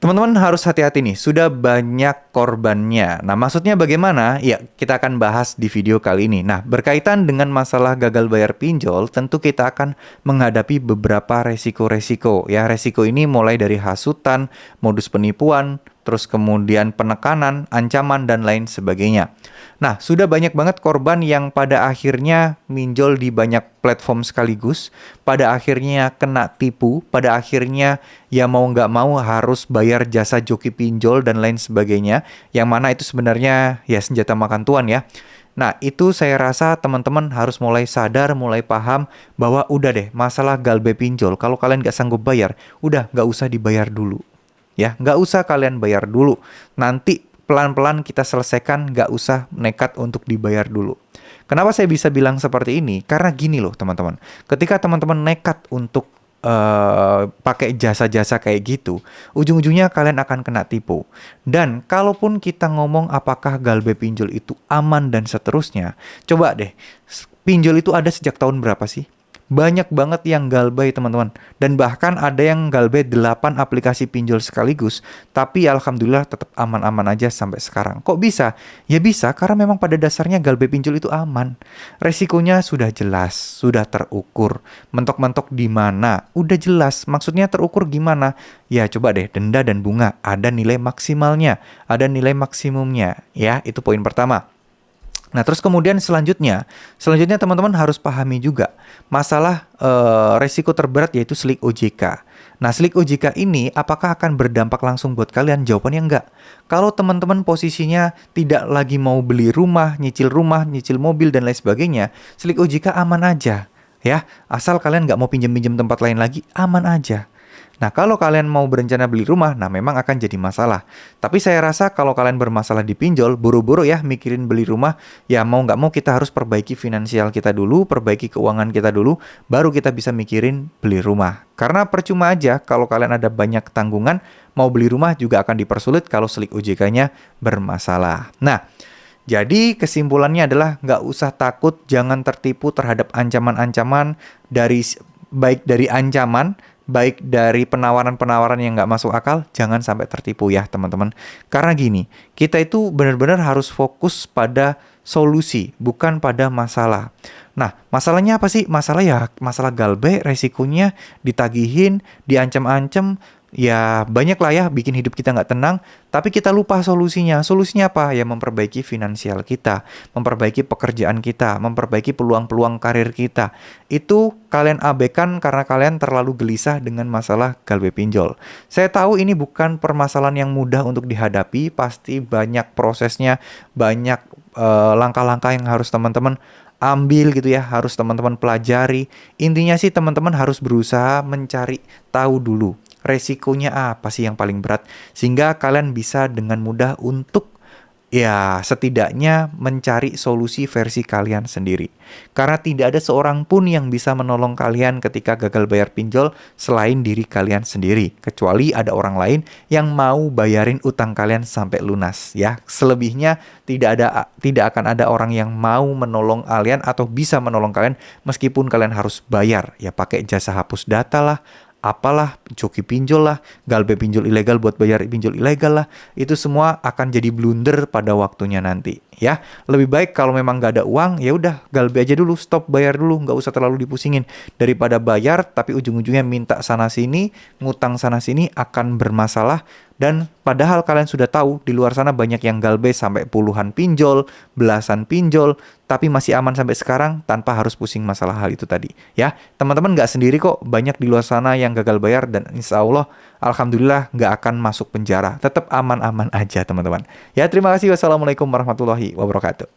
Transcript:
Teman-teman harus hati-hati nih, sudah banyak korbannya. Nah, maksudnya bagaimana? Ya, kita akan bahas di video kali ini. Nah, berkaitan dengan masalah gagal bayar pinjol, tentu kita akan menghadapi beberapa resiko-resiko. Ya, resiko ini mulai dari hasutan, modus penipuan, terus kemudian penekanan, ancaman, dan lain sebagainya. Nah, sudah banyak banget korban yang pada akhirnya minjol di banyak platform sekaligus, pada akhirnya kena tipu, pada akhirnya ya mau nggak mau harus bayar jasa joki pinjol dan lain sebagainya, yang mana itu sebenarnya ya senjata makan tuan ya. Nah, itu saya rasa teman-teman harus mulai sadar, mulai paham bahwa udah deh, masalah galbe pinjol, kalau kalian nggak sanggup bayar, udah nggak usah dibayar dulu. Ya, nggak usah kalian bayar dulu. Nanti pelan-pelan kita selesaikan, nggak usah nekat untuk dibayar dulu. Kenapa saya bisa bilang seperti ini? Karena gini loh teman-teman. Ketika teman-teman nekat untuk pakai jasa-jasa kayak gitu, ujung-ujungnya kalian akan kena tipu. Dan kalaupun kita ngomong apakah galbe pinjol itu aman dan seterusnya, coba deh, pinjol itu ada sejak tahun berapa sih? Banyak banget yang galbay teman-teman. Dan bahkan ada yang galbay 8 aplikasi pinjol sekaligus. Tapi alhamdulillah tetap aman-aman aja sampai sekarang. Kok bisa? Ya bisa karena memang pada dasarnya galbay pinjol itu aman. Resikonya sudah jelas, sudah terukur. Mentok-mentok di mana? Udah jelas. Maksudnya terukur gimana? Ya coba deh, denda dan bunga. Ada nilai maksimalnya, ada nilai maksimumnya. Ya, itu poin pertama. Nah, terus kemudian selanjutnya teman-teman harus pahami juga masalah resiko terberat yaitu slik OJK. Nah, slik OJK ini apakah akan berdampak langsung buat kalian? Jawabannya enggak. Kalau teman-teman posisinya tidak lagi mau beli rumah, nyicil mobil dan lain sebagainya, slik OJK aman aja. Ya, asal kalian nggak mau pinjam-pinjam tempat lain lagi, aman aja. Nah, kalau kalian mau berencana beli rumah, nah memang akan jadi masalah. Tapi saya rasa kalau kalian bermasalah di pinjol, buru-buru ya mikirin beli rumah, ya mau nggak mau kita harus perbaiki finansial kita dulu, perbaiki keuangan kita dulu, baru kita bisa mikirin beli rumah. Karena percuma aja kalau kalian ada banyak tanggungan, mau beli rumah juga akan dipersulit kalau slik OJK-nya bermasalah. Nah, jadi kesimpulannya adalah nggak usah takut, jangan tertipu terhadap ancaman-ancaman baik dari ancaman, baik dari penawaran-penawaran yang nggak masuk akal, jangan sampai tertipu ya teman-teman. Karena gini, kita itu benar-benar harus fokus pada solusi, bukan pada masalah. Nah, masalahnya apa sih? Masalah galbe, resikonya ditagihin, diancam-ancam, ya banyak lah ya bikin hidup kita nggak tenang, tapi kita lupa solusinya. Solusinya apa? Ya memperbaiki finansial kita, memperbaiki pekerjaan kita, memperbaiki peluang-peluang karir kita. Itu kalian abaikan karena kalian terlalu gelisah dengan masalah galbe pinjol. Saya tahu ini bukan permasalahan yang mudah untuk dihadapi, pasti banyak prosesnya, banyak langkah-langkah yang harus teman-teman ambil gitu ya, harus teman-teman pelajari. Intinya sih teman-teman harus berusaha mencari tahu dulu resikonya apa sih yang paling berat, sehingga kalian bisa dengan mudah untuk ya setidaknya mencari solusi versi kalian sendiri. Karena tidak ada seorang pun yang bisa menolong kalian ketika gagal bayar pinjol selain diri kalian sendiri, kecuali ada orang lain yang mau bayarin utang kalian sampai lunas ya. Selebihnya tidak akan ada orang yang mau menolong kalian atau bisa menolong kalian meskipun kalian harus bayar ya, pakai jasa hapus data lah, apalah, joki pinjol lah, galbe pinjol ilegal buat bayar pinjol ilegal lah, itu semua akan jadi blunder pada waktunya nanti ya. Lebih baik kalau memang nggak ada uang, ya udah galbe aja dulu, stop bayar dulu, nggak usah terlalu dipusingin, daripada bayar tapi ujung-ujungnya minta sana sini, ngutang sana sini, akan bermasalah. Dan padahal kalian sudah tahu di luar sana banyak yang galbe sampai puluhan pinjol, belasan pinjol, tapi masih aman sampai sekarang tanpa harus pusing masalah hal itu tadi ya. Teman-teman nggak sendiri kok, banyak di luar sana yang gagal bayar dan insya Allah alhamdulillah nggak akan masuk penjara, tetap aman-aman aja teman-teman ya. Terima kasih, wassalamualaikum warahmatullahi wabarakatuh.